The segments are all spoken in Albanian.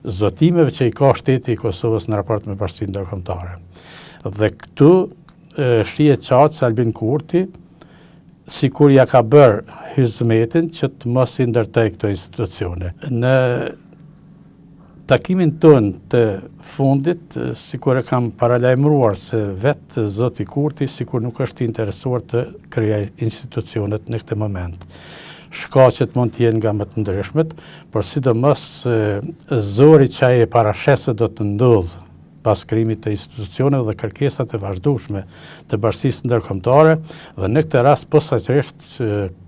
zotimeve që i ka shteti i Kosovës në raport me Bashkinë Ndërkombëtare. Dhe këtu shihet qartë se Albin Kurti, sikur ja ka bërë hizmetin që të mos i ndërtej këto institucione. Në takimin tonë të fundit, sikur e kam paralajmëruar se vetë zoti Kurti sikur nuk është interesuar të krijojë institucionet në këtë moment. Shkaqet mund të jenë nga më të ndryshmet, por sidomos zori që ai e parashes se do të ndodhë pas krijimit të institucioneve dhe kërkesat e vazhdueshme të Bashkisë Ndërkombëtare, dhe në këtë rast posaçërisht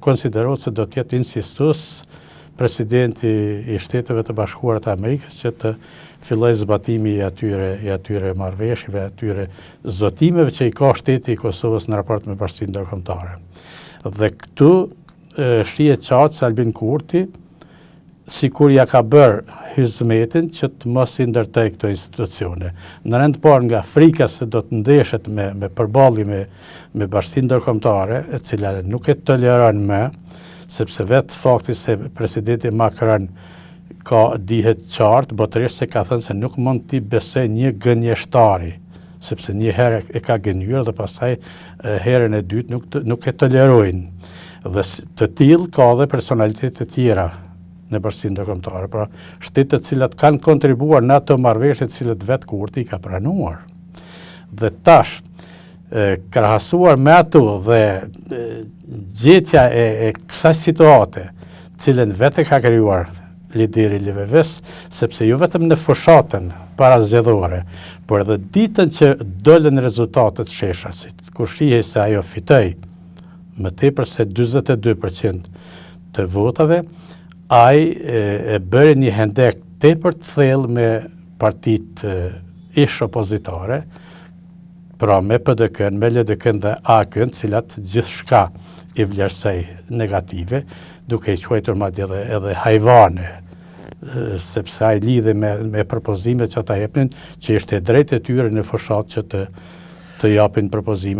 konsiderohet se do të jetë insistues presidenti i Shteteve të Bashkuara të Amerikës që të fillojë zbatimi i atyre marrëveshjeve, atyre zotimeve që i ka shteti i Kosovës në raport me Bashkinë Ndërkombëtare. Dhe këtu shihet qartë se Albin Kurti, sikur ja ka bërë hizmetin që të mos i ndërtej këto institucione. Në rend parë nga frika se do të ndeshet me përballje me Bashkinë Ndërkombëtare, e cila nuk e toleron më, sepse vetë fakti se presidenti Macron dihet qartë botërisht se ka thënë se nuk mund t'i besoj një gënjeshtari, sepse një herë e ka gënjur dhe pastaj herën e dytë nuk e tolerojnë. Dhe të tillë ka dhe personalitetet të tjera në Bashkinë Ndërkombëtare, pra shtetet cilat kanë kontribuar në ato marrëveshje të cilat vetë Kurti i ka pranuar. Dhe tash krahasuar me ato dhe gjetja e kësaj situate, cilën vetë ka krijuar lideri LVV-s, sepse jo vetëm në fushatën parazgjedhore, por edhe ditën që dolën rezultatet sheshasit, kur shihej se ajo fitoi më tepër se 42% të votave, ai e bëri një hendek tepër të thellë me partitë ish opozitare, pra me PDK-n, me LDK-n dhe AK-n, cilat gjithçka i vlerësoi negative, duke i quajtur madje edhe hajvane, sepse ai lidhe me propozimet që ata jepnin, që ishte drejt e tyre në fushat që të japin propozime.